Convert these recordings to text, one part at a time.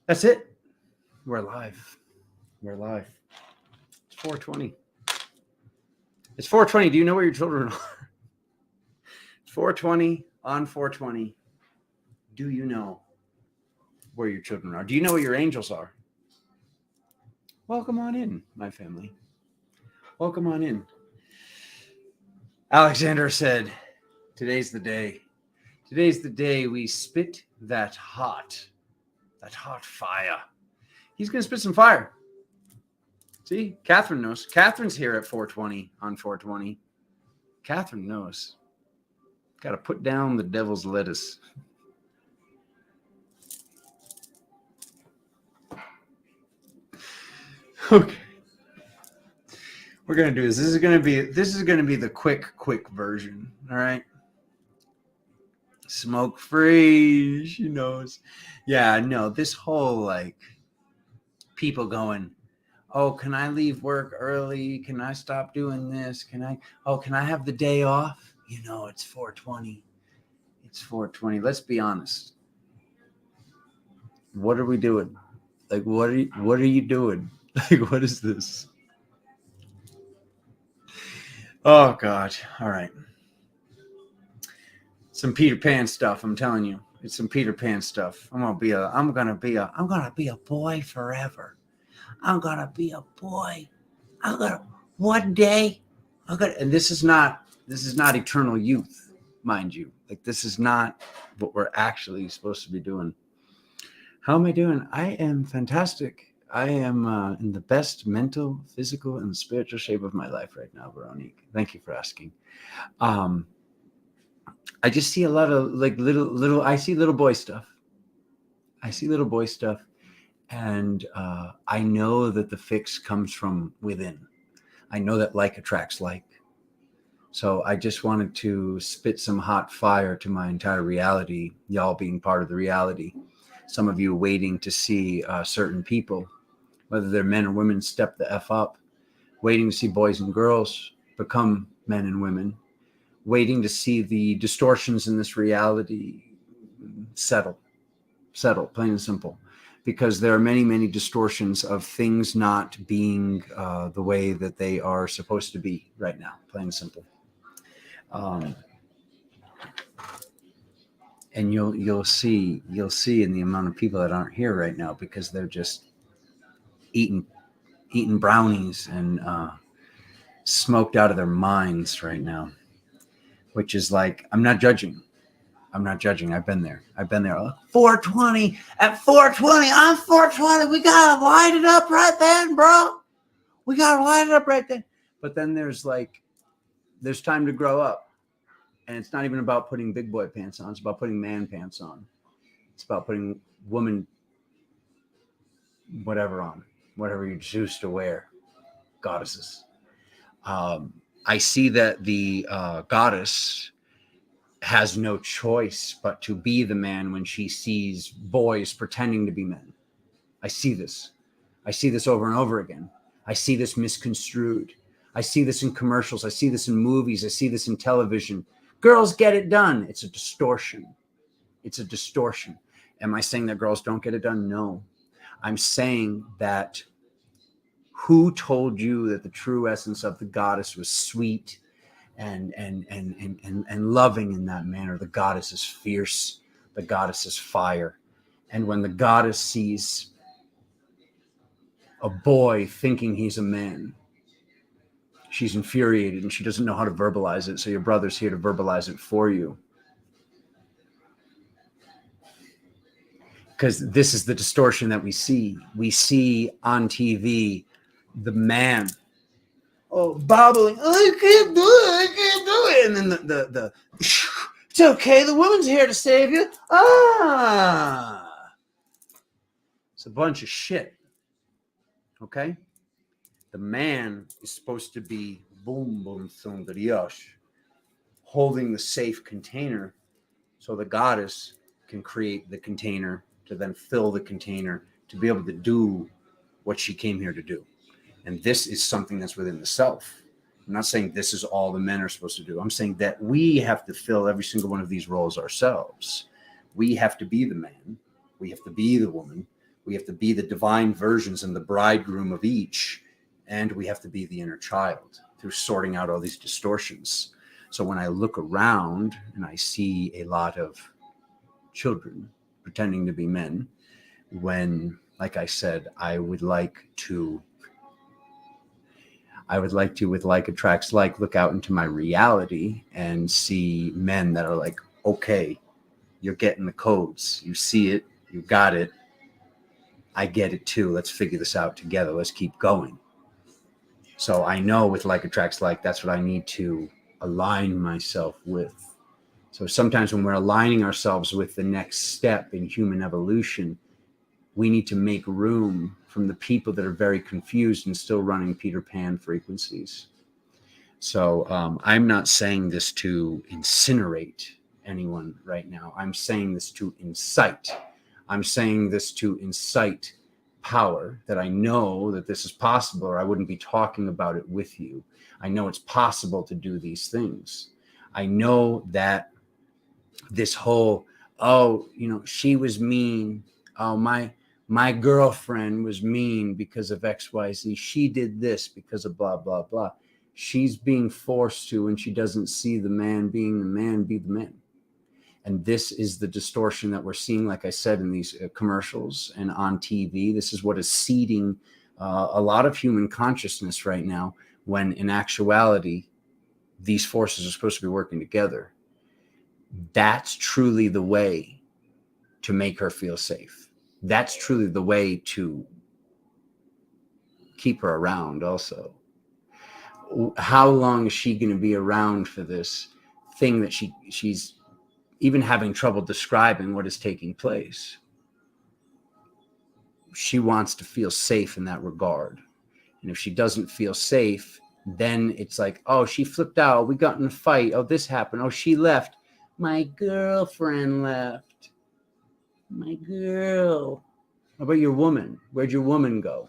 That's it. We're live. We're live. It's 4:20. It's 4:20. Do you know where your children are? It's 4:20 on 4:20. Do you know where your children are? Do you know where your angels are? Welcome on in, my family. Welcome on in. Alexander said, today's the day. Today's the day we spit that hot fire. He's going to spit some fire. See, Catherine knows. Catherine's here at 4:20 on 4:20. Catherine knows. Got to put down the devil's lettuce. Okay. We're going to do this. This is going to be the quick version. All right. Smoke free. She knows. Yeah, no, this whole like people going, oh, can I leave work early? Can I stop doing this? Can I have the day off? You know, it's 4:20. It's 4:20. Let's be honest. What are we doing? Like, what are you doing? Like, what is this? Oh God. All right. Some Peter Pan stuff, I'm telling you. It's some Peter Pan stuff. I'm gonna be a boy forever. I'm gonna be a boy. One day. And this is not eternal youth, mind you. Like, this is not what we're actually supposed to be doing. How am I doing? I am fantastic. I am in the best mental, physical, and spiritual shape of my life right now, Veronique. Thank you for asking. I just see a lot of like little. I see little boy stuff. And I know that the fix comes from within. I know that like attracts like. So I just wanted to spit some hot fire to my entire reality, y'all being part of the reality. Some of you waiting to see certain people, whether they're men or women, step the F up, waiting to see boys and girls become men and women, waiting to see the distortions in this reality settle, plain and simple. Because there are many, many distortions of things not being the way that they are supposed to be right now, plain and simple. And you'll see in the amount of people that aren't here right now because they're just eating brownies and smoked out of their minds right now, which is like, I'm not judging. I've been there. 4:20 at 4:20 on 4:20. We gotta light it up right then, bro. But then there's time to grow up, and it's not even about putting big boy pants on. It's about putting man pants on. It's about putting woman whatever on, whatever you choose to wear. Goddesses. I see that the goddess has no choice but to be the man when she sees boys pretending to be men. I see this over and over again. I see this misconstrued. I see this in commercials. I see this in movies. I see this in television. Girls get it done. It's a distortion. Am I saying that girls don't get it done? No. I'm saying that who told you that the true essence of the goddess was sweet and loving in that manner? The goddess is fierce. The goddess is fire. And when the goddess sees a boy thinking he's a man, she's infuriated and she doesn't know how to verbalize it. So your brother's here to verbalize it for you. Because this is the distortion that we see. We see on TV the man, bobbling. Oh, I can't do it. And then the it's okay. The woman's here to save you. It's a bunch of shit. Okay. The man is supposed to be boom boom sondriosh, holding the safe container, so the goddess can create the container to then fill the container to be able to do what she came here to do. And this is something that's within the self. I'm not saying this is all the men are supposed to do. I'm saying that we have to fill every single one of these roles ourselves. We have to be the man. We have to be the woman. We have to be the divine versions and the bridegroom of each. And we have to be the inner child through sorting out all these distortions. So when I look around and I see a lot of children pretending to be men, when, like I said, I would like to, with like attracts like, look out into my reality and see men that are like, okay, you're getting the codes. You see it. You got it. I get it too. Let's figure this out together. Let's keep going. So I know with like attracts like, that's what I need to align myself with. So sometimes when we're aligning ourselves with the next step in human evolution, we need to make room from the people that are very confused and still running Peter Pan frequencies. So I'm not saying this to incinerate anyone right now. I'm saying this to incite. I'm saying this to incite power, that I know that this is possible, or I wouldn't be talking about it with you. I know it's possible to do these things. I know that this whole, oh, you know, she was mean. Oh, my girlfriend was mean because of XYZ. She did this because of blah, blah, blah. She's being forced to, and she doesn't see the man being the man, be the man. And this is the distortion that we're seeing, like I said, in these commercials and on TV. This is what is seeding a lot of human consciousness right now, when in actuality, these forces are supposed to be working together. That's truly the way to make her feel safe. That's truly the way to keep her around also. How long is she going to be around for this thing that she's even having trouble describing what is taking place? She wants to feel safe in that regard. And if she doesn't feel safe, then it's like, oh, she flipped out. We got in a fight. Oh, this happened. Oh, she left. My girlfriend left. My girl. How about your woman? Where'd your woman go?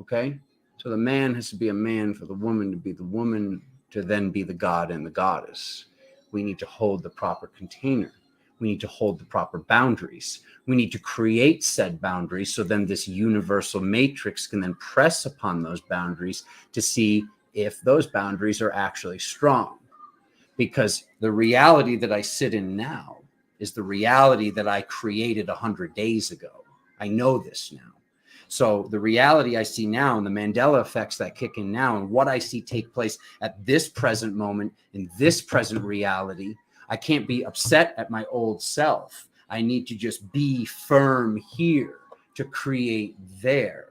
Okay. So the man has to be a man for the woman to be the woman, to then be the god and the goddess. We need to hold the proper container. We need to hold the proper boundaries. We need to create said boundaries, so then this universal matrix can then press upon those boundaries to see if those boundaries are actually strong. Because the reality that I sit in now is the reality that I created 100 days ago. I know this now. So the reality I see now, and the Mandela effects that kick in now, and what I see take place at this present moment, in this present reality, I can't be upset at my old self. I need to just be firm here to create there.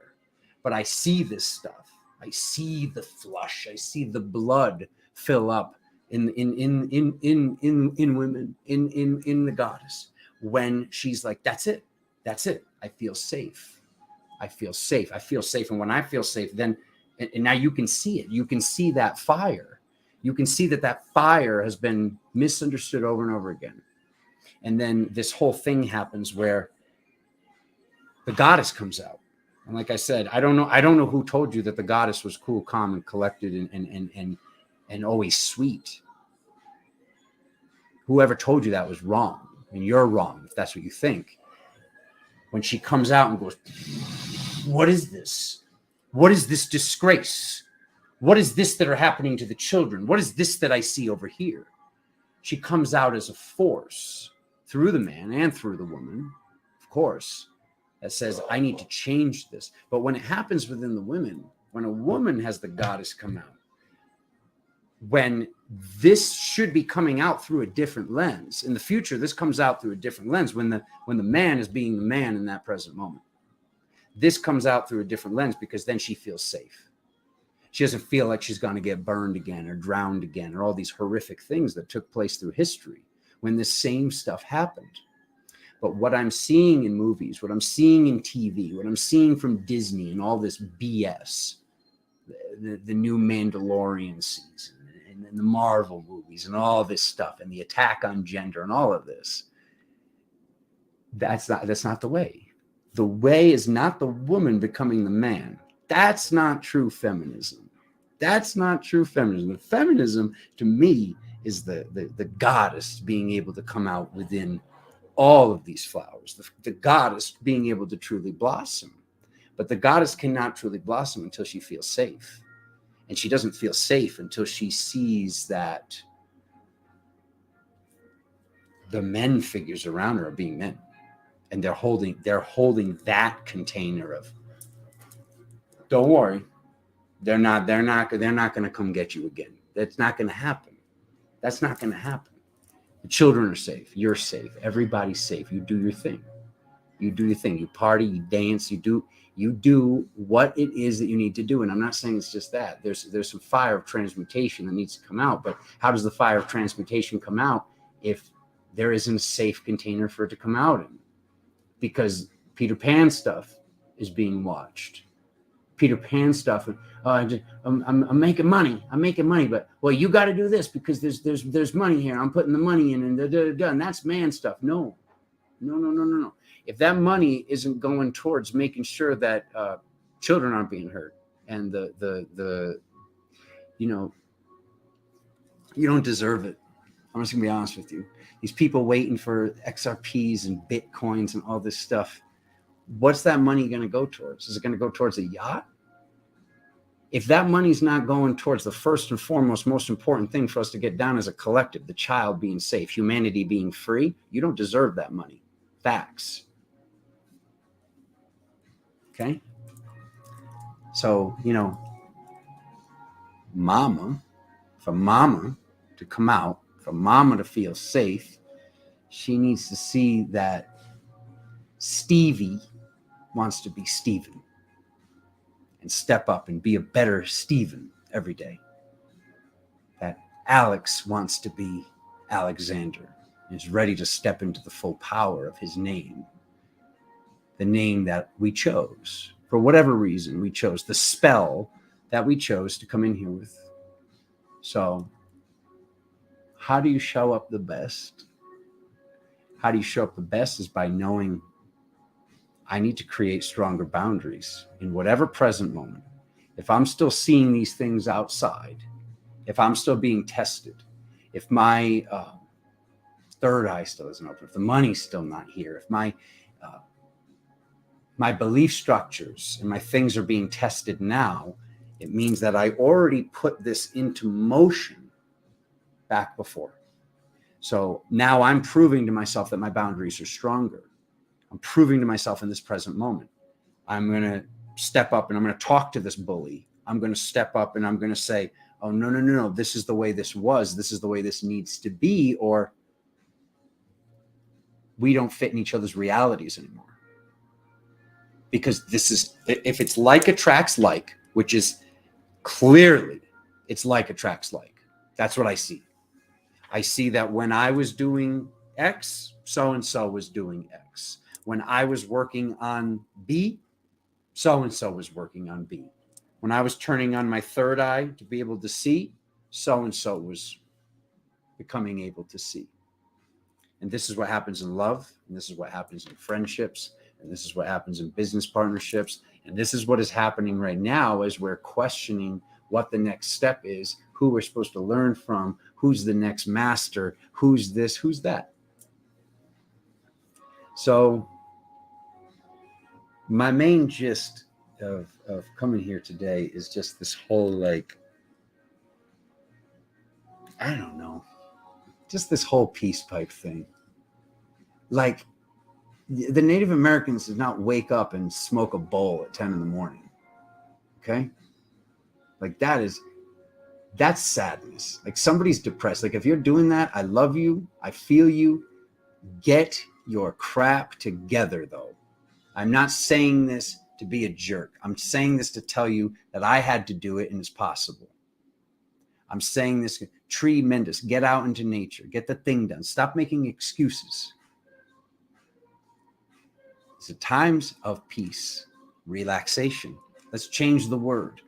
But I see this stuff. I see the flush. I see the blood fill up in women, in the goddess, when she's like, that's it. That's it. I feel safe. I feel safe. I feel safe. And when I feel safe, then, and now you can see it. You can see that fire. You can see that fire has been misunderstood over and over again. And then this whole thing happens where the goddess comes out. And like I said, I don't know who told you that the goddess was cool, calm, and collected and always sweet. Whoever told you that was wrong. And you're wrong if that's what you think. When she comes out and goes, what is this? What is this disgrace? What is this that are happening to the children? What is this that I see over here? She comes out as a force through the man and through the woman, of course, that says, I need to change this. But when it happens within the women, when a woman has the goddess come out, when this should be coming out through a different lens. In the future, this comes out through a different lens when the man is being the man in that present moment. This comes out through a different lens because then she feels safe. She doesn't feel like she's going to get burned again or drowned again or all these horrific things that took place through history when this same stuff happened. But what I'm seeing in movies, what I'm seeing in TV, what I'm seeing from Disney and all this BS, the new Mandalorian season, and the Marvel movies and all this stuff, and the attack on gender and all of this, that's not the way. The way is not the woman becoming the man. That's not true feminism. That's not true feminism. The feminism, to me, is the goddess being able to come out within all of these flowers, the goddess being able to truly blossom. But the goddess cannot truly blossom until she feels safe. And she doesn't feel safe until she sees that the men figures around her are being men. And they're holding that container of, don't worry, they're not going to come get you again. That's not going to happen. That's not going to happen. The children are safe. You're safe. Everybody's safe. You do your thing. You do your thing. You party, you dance, you do what it is that you need to do. And I'm not saying it's just that. There's some fire of transmutation that needs to come out. But how does the fire of transmutation come out if there isn't a safe container for it to come out in? Because Peter Pan stuff is being watched. Peter Pan stuff. I'm making money. But well, you got to do this because there's money here. I'm putting the money in, and that's man stuff. No. If that money isn't going towards making sure that children aren't being hurt, and the you don't deserve it. I'm just gonna be honest with you. These people waiting for XRPs and Bitcoins and all this stuff. What's that money going to go towards? Is it going to go towards a yacht? If that money's not going towards the first and foremost, most important thing for us to get down as a collective, the child being safe, humanity being free, you don't deserve that money. Facts. Okay? So, for mama to come out, for mama to feel safe, she needs to see that Stevie wants to be Steven and step up and be a better Steven every day. That Alex wants to be Alexander and is ready to step into the full power of his name. The name that we chose. For whatever reason, we chose the spell that we chose to come in here with. So, how do you show up the best? How do you show up the best is by knowing I need to create stronger boundaries in whatever present moment. If I'm still seeing these things outside, if I'm still being tested, if my third eye still isn't open, if the money's still not here, if my belief structures and my things are being tested now, it means that I already put this into motion back before. So now I'm proving to myself that my boundaries are stronger. I'm proving to myself in this present moment. I'm going to step up and I'm going to talk to this bully. I'm going to step up and I'm going to say, oh, no. This is the way this was. This is the way this needs to be. Or we don't fit in each other's realities anymore. Because this is, if it's like attracts like, which is clearly, it's like attracts like. That's what I see. I see that when I was doing X, so-and-so was doing X. When I was working on B, so-and-so was working on B. When I was turning on my third eye to be able to see, so-and-so was becoming able to see. And this is what happens in love, and this is what happens in friendships, and this is what happens in business partnerships, and this is what is happening right now as we're questioning what the next step is, who we're supposed to learn from, who's the next master, who's this, who's that. So my main gist of coming here today is just this whole, I don't know, just this whole peace pipe thing. The Native Americans did not wake up and smoke a bowl at 10 in the morning. Okay? That's sadness. Somebody's depressed. If you're doing that, I love you. I feel you. Get your crap together, though. I'm not saying this to be a jerk. I'm saying this to tell you that I had to do it and it's possible. I'm saying this, tremendous. Get out into nature. Get the thing done. Stop making excuses. It's a times of peace, relaxation. Let's change the word.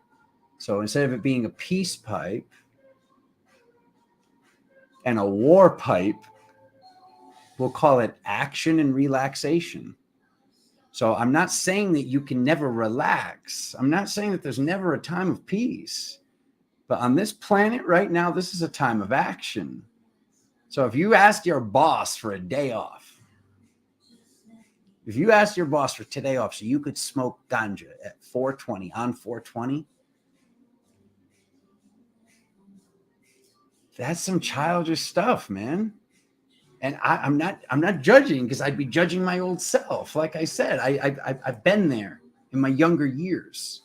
So instead of it being a peace pipe and a war pipe, we'll call it action and relaxation. So I'm not saying that you can never relax. I'm not saying that there's never a time of peace. But on this planet right now, this is a time of action. So if you asked your boss for a day off, If you asked your boss for today off so you could smoke ganja at 420 on 420, that's some childish stuff, man. And I'm not judging, because I'd be judging my old self. Like I said, I've been there in my younger years.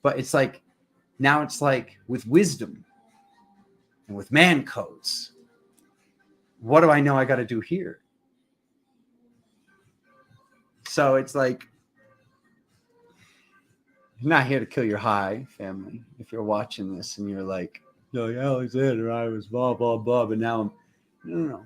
But it's like, now it's like with wisdom and with man codes, what do I know I got to do here? So it's like, you're not here to kill your high, family. If you're watching this and you're like, no, yeah, Alexander, I was blah, blah, blah, but now I'm, no.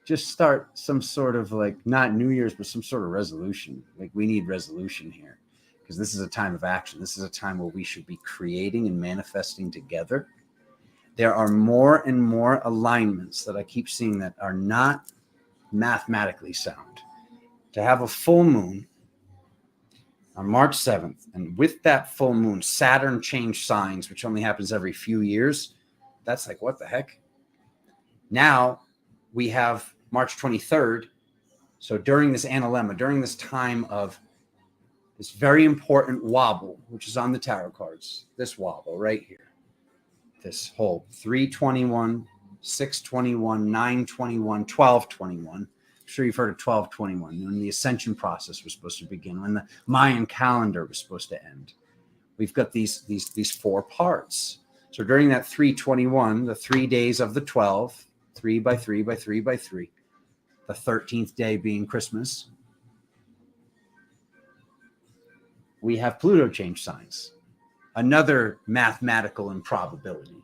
Just start some sort of, like, not New Year's, but some sort of resolution. Like, we need resolution here, because this is a time of action. This is a time where we should be creating and manifesting together. There are more and more alignments that I keep seeing that are not mathematically sound. To have a full moon on March 7th, and with that full moon, Saturn changed signs, which only happens every few years. That's like, what the heck? Now we have March 23rd. So during this analemma, during this time of this very important wobble, which is on the tarot cards, this wobble right here, this whole 321, 621, 921, 1221. I'm sure you've heard of 1221, when the ascension process was supposed to begin, when the Mayan calendar was supposed to end. We've got these 4 parts. So during that 321, the 3 days of the 12, 3 by 3 by 3 by 3, the 13th day being Christmas, we have Pluto change signs, another mathematical improbability.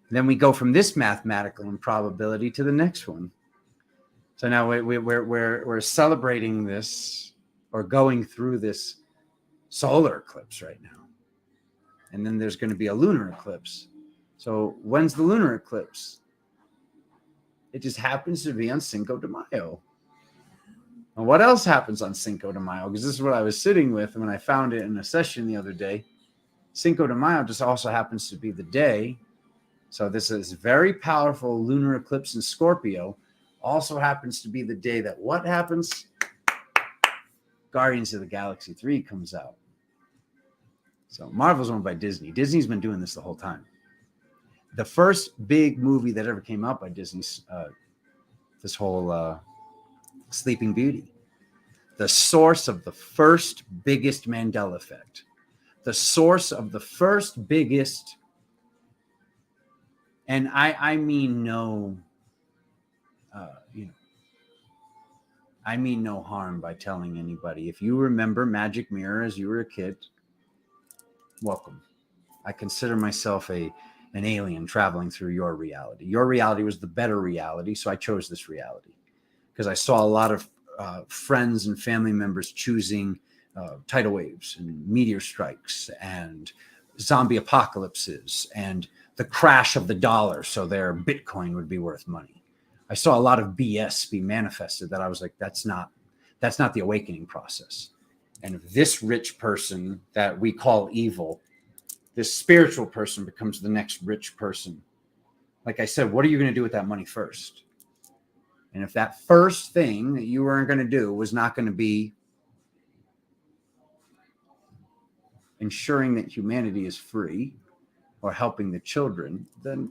Then we go from this mathematical improbability to the next one. So now we're celebrating this, or going through this solar eclipse right now. And then there's going to be a lunar eclipse. So when's the lunar eclipse? It just happens to be on Cinco de Mayo. And what else happens on Cinco de Mayo? Because this is what I was sitting with when I found it in a session the other day. Cinco de Mayo just also happens to be the day. So this is very powerful lunar eclipse in Scorpio. Also happens to be the day that what happens? Guardians of the Galaxy 3 comes out. So Marvel's owned by Disney. Disney's been doing this the whole time. The first big movie that ever came out by Disney's this whole Sleeping Beauty. The source of the first biggest Mandela effect. The source of the first biggest, and I mean no, I mean no harm by telling anybody. If you remember Magic Mirror as you were a kid, welcome. I consider myself an alien traveling through your reality. Your reality was the better reality, so I chose this reality because I saw a lot of friends and family members choosing tidal waves and meteor strikes and zombie apocalypses and the crash of the dollar so their Bitcoin would be worth money. I saw a lot of BS be manifested that I was like, that's not the awakening process. And if this rich person that we call evil, this spiritual person becomes the next rich person. Like I said, what are you going to do with that money first? And if that first thing that you weren't going to do was not going to be ensuring that humanity is free or helping the children, then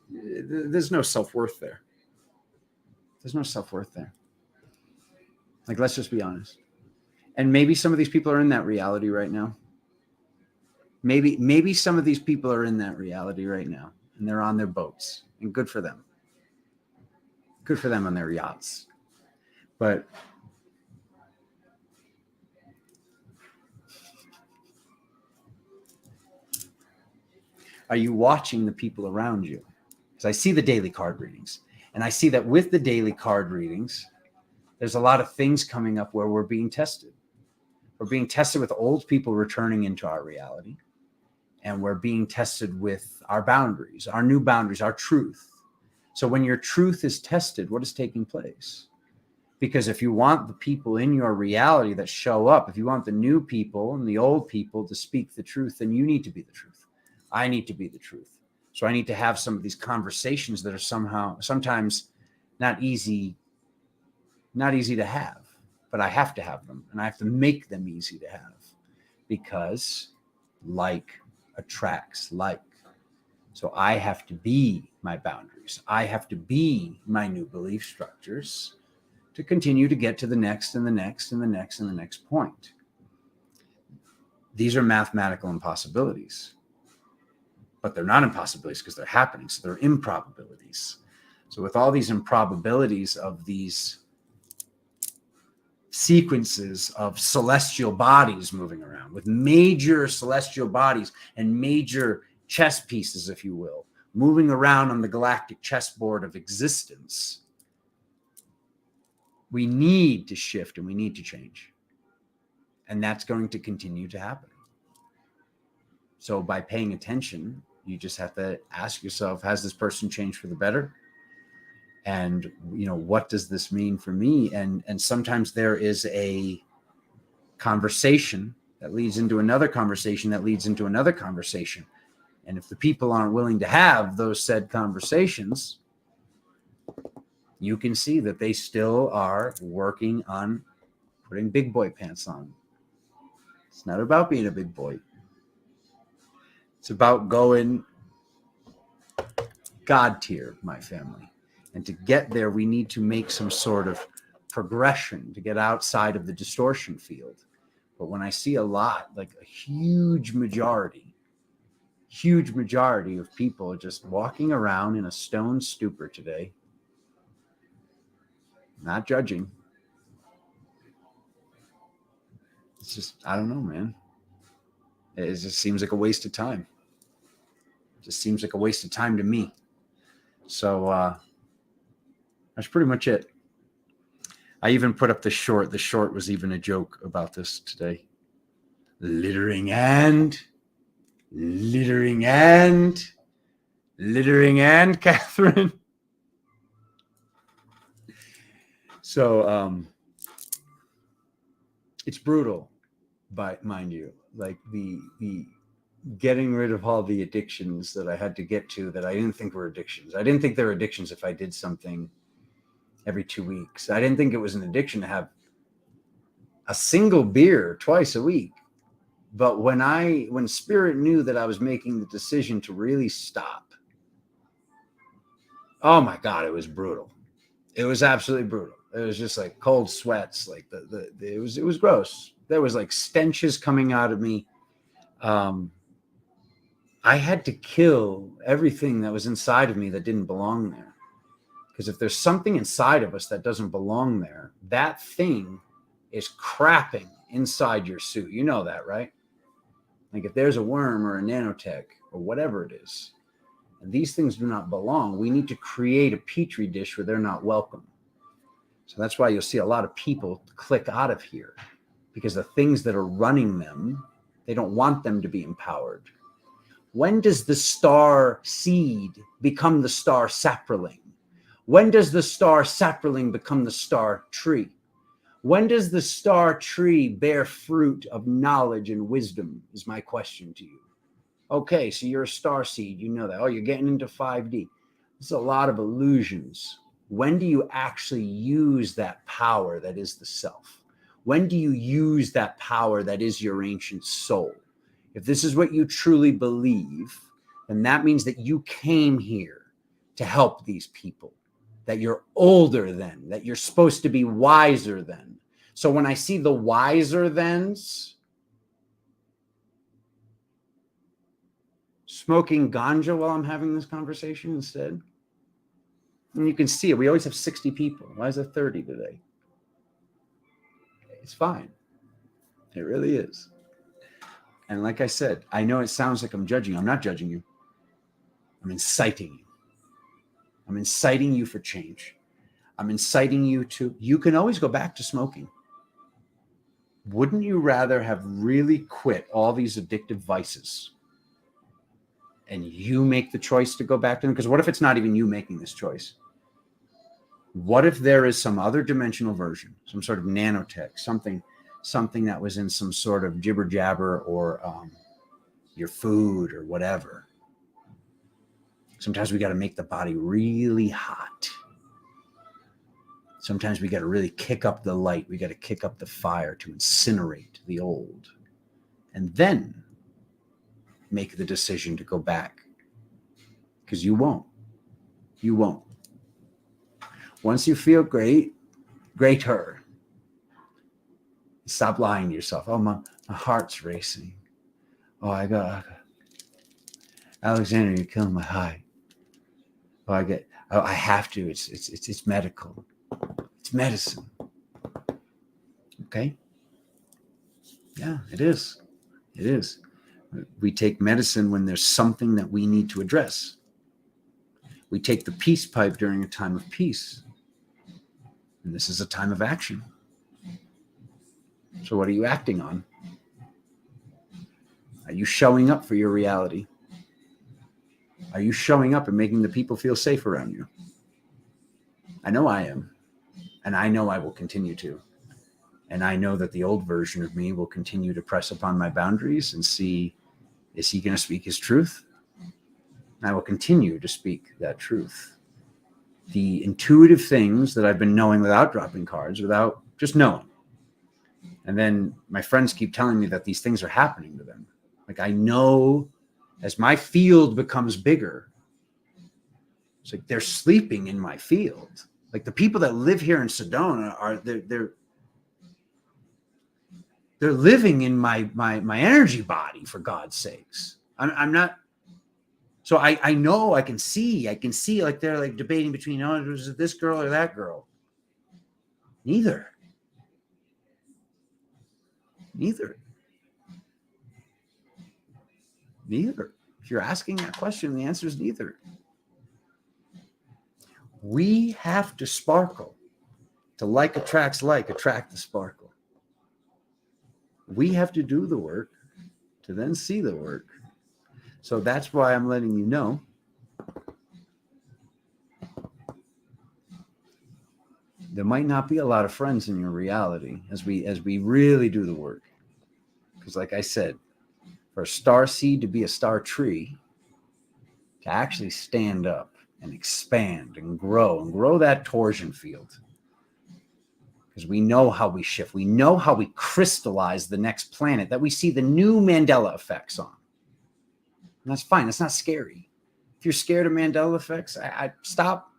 there's no self-worth there. There's no self-worth there. Like, let's just be honest. And maybe some of these people are in that reality right now. Maybe some of these people are in that reality right now, and they're on their boats, and good for them. Good for them on their yachts. But are you watching the people around you? Because I see the daily card readings, and I see that with the daily card readings, there's a lot of things coming up where we're being tested. We're being tested with old people returning into our reality, and we're being tested with our boundaries, our new boundaries, our truth. So when your truth is tested, what is taking place? Because if you want the people in your reality that show up, if you want the new people and the old people to speak the truth, then you need to be the truth. I need to be the truth. So I need to have some of these conversations that are sometimes not easy to have. but I have to have them, and I have to make them easy to have, because like attracts like. So I have to be my boundaries. I have to be my new belief structures to continue to get to the next and the next and the next and the next point. These are mathematical impossibilities, but they're not impossibilities because they're happening. So they're improbabilities. So with all these improbabilities of these sequences of celestial bodies moving around, with major celestial bodies and major chess pieces, if you will, moving around on the galactic chessboard of existence, we need to shift and we need to change. And that's going to continue to happen. So by paying attention, you just have to ask yourself, has this person changed for the better? And, what does this mean for me? And sometimes there is a conversation that leads into another conversation that leads into another conversation. And if the people aren't willing to have those said conversations, you can see that they still are working on putting big boy pants on. It's not about being a big boy. It's about going God tier, my family. And to get there, we need to make some sort of progression to get outside of the distortion field. But when I see a lot, like a huge majority of people just walking around in a stone stupor today, not judging. It's just, I don't know, man. It just seems like a waste of time. It just seems like a waste of time to me. So that's pretty much it. I even put up the short. The short was even a joke about this today. Littering and, Catherine. So it's brutal, but mind you, like the getting rid of all the addictions that I had to get to that I didn't think were addictions. I didn't think they were addictions if I did something every 2 weeks. I didn't think it was an addiction to have a single beer twice a week. But when Spirit knew that I was making the decision to really stop, oh my God, it was brutal. It was absolutely brutal. It was just like cold sweats. Like it was gross. There was like stenches coming out of me. I had to kill everything that was inside of me that didn't belong there. Because if there's something inside of us that doesn't belong there, that thing is crapping inside your suit. You know that, right? Like if there's a worm or a nanotech or whatever it is, and these things do not belong, we need to create a petri dish where they're not welcome. So that's why you'll see a lot of people click out of here, because the things that are running them, they don't want them to be empowered. When does the star seed become the star sapling? When does the star sapling become the star tree? When does the star tree bear fruit of knowledge and wisdom is my question to you. Okay, so you're a star seed. You know that. Oh, you're getting into 5D. There's a lot of illusions. When do you actually use that power that is the self? When do you use that power that is your ancient soul? If this is what you truly believe, then that means that you came here to help these people, that you're older than, that you're supposed to be wiser than. So when I see the wiser thans smoking ganja while I'm having this conversation instead, and you can see it, we always have 60 people. Why is it 30 today? It's fine. It really is. And like I said, I know it sounds like I'm judging you. I'm not judging you. I'm inciting you. I'm inciting you for change. I'm inciting you to, you can always go back to smoking. Wouldn't you rather have really quit all these addictive vices and you make the choice to go back to them? Because what if it's not even you making this choice? What if there is some other dimensional version, some sort of nanotech, something that was in some sort of jibber jabber or your food or whatever? Sometimes we got to make the body really hot Sometimes we got to really kick up the light. We got to kick up the fire to incinerate the old. And then make the decision to go back. Because you won't. You won't. Once you feel greater, stop lying to yourself. Oh, my heart's racing. Oh, I got Alexander, you're killing my high. Oh, I have to. It's medical. It's medicine. Okay? Yeah, it is. It is. We take medicine when there's something that we need to address. We take the peace pipe during a time of peace. And this is a time of action. So what are you acting on? Are you showing up for your reality? Are you showing up and making the people feel safe around you? I know I am. And I know I will continue to. And I know that the old version of me will continue to press upon my boundaries and see, is he going to speak his truth? And I will continue to speak that truth. The intuitive things that I've been knowing without dropping cards, without just knowing. And then my friends keep telling me that these things are happening to them. Like I know as my field becomes bigger, it's like they're sleeping in my field. Like the people that live here in Sedona are they're living in my energy body, for God's sakes. I'm not. So I know I can see like they're like debating between, oh, was it this girl or that girl? Neither. If you're asking that question, the answer is neither. We have to sparkle. To like attracts like, attract the sparkle. We have to do the work to then see the work. So that's why I'm letting you know there might not be a lot of friends in your reality as we really do the work. Because like I said, for a star seed to be a star tree, to actually stand up and expand and grow that torsion field. Because we know how we shift. We know how we crystallize the next planet that we see the new Mandela effects on. And that's fine. That's not scary. If you're scared of Mandela effects, I stop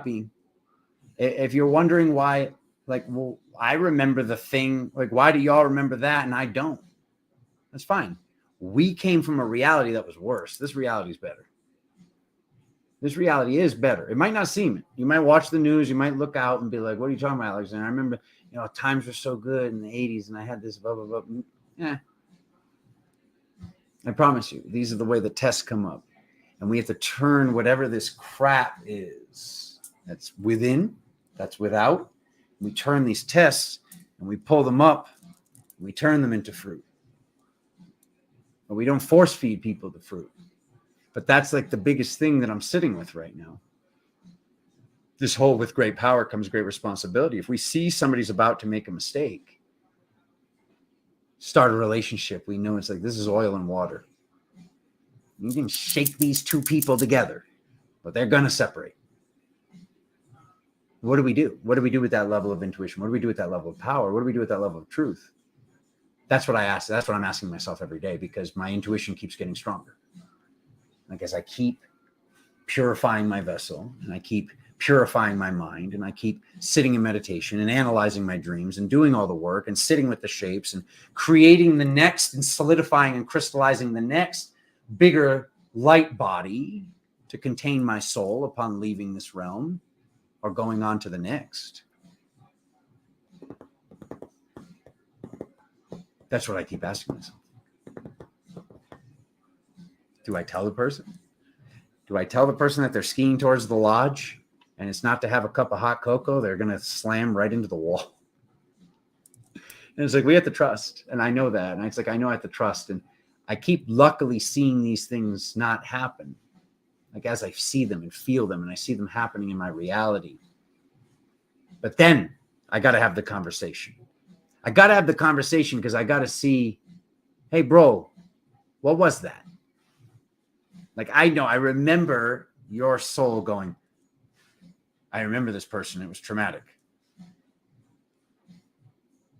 being. If you're wondering why, like, well, I remember the thing, like, why do y'all remember that and I don't? That's fine. We came from a reality that was worse. This reality is better. This reality is better. It might not seem it. You might watch the news. You might look out and be like, what are you talking about, Alexander? I remember, times were so good in the 80s and I had this blah, blah, blah. Yeah. I promise you, these are the way the tests come up. And we have to turn whatever this crap is that's within, that's without. We turn these tests and we pull them up and we turn them into fruit. But we don't force feed people the fruit. But that's like the biggest thing that I'm sitting with right now. This whole with great power comes great responsibility. If we see somebody's about to make a mistake, start a relationship, we know it's like this is oil and water. You can shake these two people together, but they're going to separate. What do we do? What do we do with that level of intuition? What do we do with that level of power? What do we do with that level of truth? That's what I ask. That's what I'm asking myself every day because my intuition keeps getting stronger. Like as I keep purifying my vessel and I keep purifying my mind and I keep sitting in meditation and analyzing my dreams and doing all the work and sitting with the shapes and creating the next and solidifying and crystallizing the next bigger light body to contain my soul upon leaving this realm or going on to the next. That's what I keep asking myself. Do I tell the person? Do I tell the person that they're skiing towards the lodge and it's not to have a cup of hot cocoa? They're going to slam right into the wall. And it's like, we have to trust. And I know that. And it's like, I know I have to trust. And I keep luckily seeing these things not happen. Like as I see them and feel them and I see them happening in my reality. But then I got to have the conversation. I got to have the conversation because I got to see, hey, bro, what was that? Like, I know, I remember your soul going, I remember this person. It was traumatic.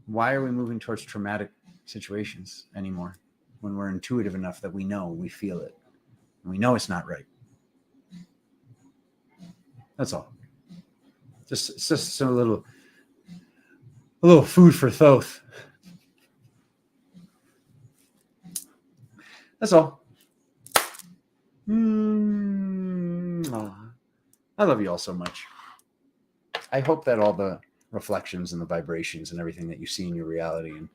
Why are we moving towards traumatic situations anymore when we're intuitive enough that we know, we feel it, and we know it's not right? That's all. It's just a little food for thought. That's all. I love you all so much. I hope that all the reflections and the vibrations and everything that you see in your reality and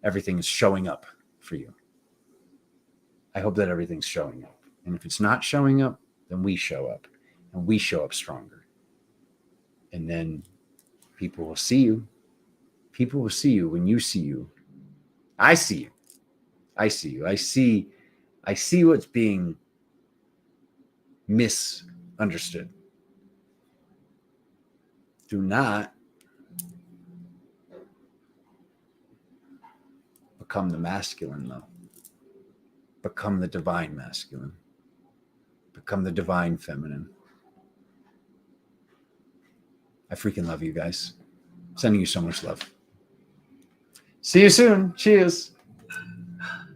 everything is showing up for you. I hope that everything's showing up. And if it's not showing up, then we show up, and we show up stronger. And then people will see you. People will see you when you see you. I see you. I see you. I see what's being misunderstood. Do not become the masculine, though. Become the divine masculine. Become the divine feminine. I freaking love you guys. Sending you so much love. See you soon. Cheers.